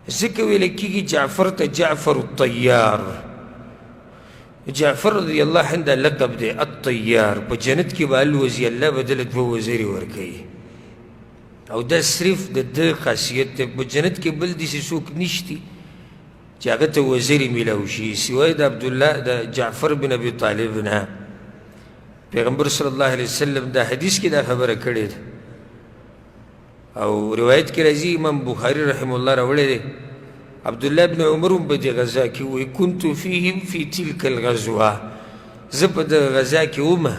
ځکه ویل کېږي جعفر ته جعفر الطیار. جعفر رضی الله عنه دا لقب دی الطیار. په جنت کې به الوزي، الله به دله 2 وزرې ورکوي، او دا صرف د ده خاصیت دی. په جنت کې بل داسې څوک نشتی چې هغه ته وزرې میلاو شي سوای د عبدالله د جعفر بن ابي طالب نه. پیغمبر صلی الله علیه وسلم دا حدیث کې دا خبره کړې ده، او روایت کې راځي امام بخاري رحم الله راوړی دی. عبدالله بن عمر هم په دې غزا کې وایي كنت فیهم فی تلک الغزوه، زه په دغه غزا کې ومه.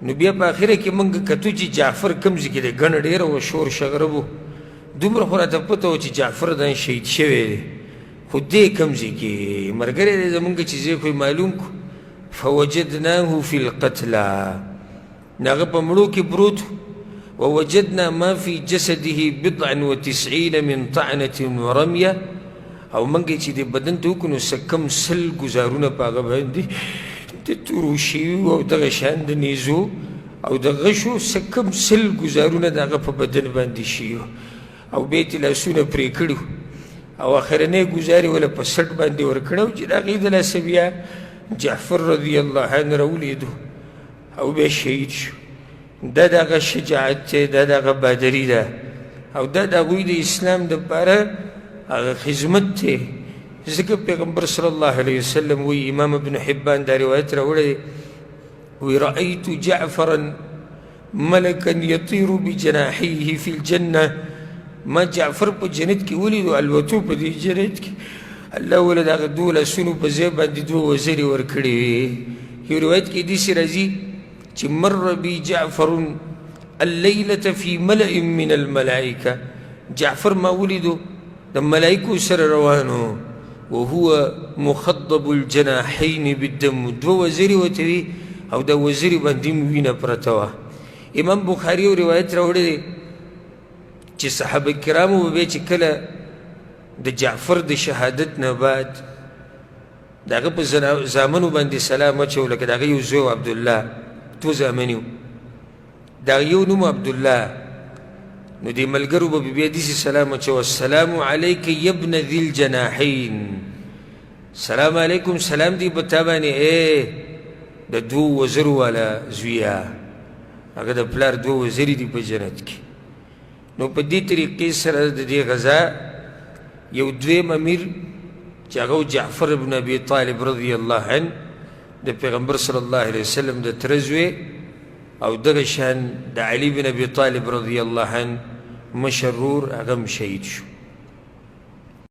نو بیا په آخره کې موږ کتو چې جعفر کوم ځای کې دی، ګڼه ډېره وه، شور شغرب و، دومره خو راته پته وه چې جعفر دا شهید شوی دی، خو دې کوم ځای کې ملګری دی زمونږ چې ځای خو معلوم کړو. فوجدناه فی القتلى، هغه په مړو کې پروت، ووجدنا ما في جسده 90 من طعنة ورمية، او منګه چې د بدن ته وکړو څه کم 100 ګزارونه په هغه باندې د تورو شوي او دغه شان د نیزو او د غشو څه کم 100 ګزارونه د هغه په بدن باندې شوي، او بیا یې لاسونه پرې کړي، او اخرنی ګزار یې وله په سټ باندې ورکړی او چې د هغې د لاسه بیا جعفر رضی الله عنه راولیدو او بیا شهید شو. دا د هغه شجاعت دی، دا د هغه بهادري ده، او دا د هغوی د اسلام دپاره هغه خدمت دی. ځکه پیغمبر صلی الله علیه وسلم وی، امام ابن حبان دا روایت راوړی دی، وی رأیت جعفرا ملکا یطیر بجناحیه فی الجنه، ما جعفر په جنت کې ولیدو، الوتو په دې جنت کې الله ولې د هغه 2 لاسونو په ځای باندې 2 وزرې ورکړې وي. یو روایت کې داسې راځي چې مر بي جعفر الليلة في ملأ من الملائكة، جعفر ما ولیدو د ملائکو سره روانو، وهو مخضب الجناحين بالدم، 2 وزرې ورته وي او د وزرې باندې وینه پرته وه. امام بخاري یو روایت راوړی دی چې صحابه کرامو به بیا چې کله د جعفر د شهادت نه بعد د هغه په زامنو باندې سلام اچو، لکه د هغه یو زوی عبدالله، 2 زامن یو، د هغه یو نوم عبدالله، نو دې ملګرو به بیا داسې سلام اچو، السلام علیک یا ابن ذي الجناحین، سلام علیکم، سلام دی په تا باندې د 2 وزرو والا زویه، هغه د پلار 2 وزرې دي په جنت کې. نو په دې طریقې سره د دې غزا یو دویم امیر چې هغه جعفر بن ابي طالب رضی الله عنه د پیغمبر صلی الله علیه وسلم د تره زوی، او دغه شان د علي بن ابي طالب رضی الله عنه مشرور، هغه هم شهید شو.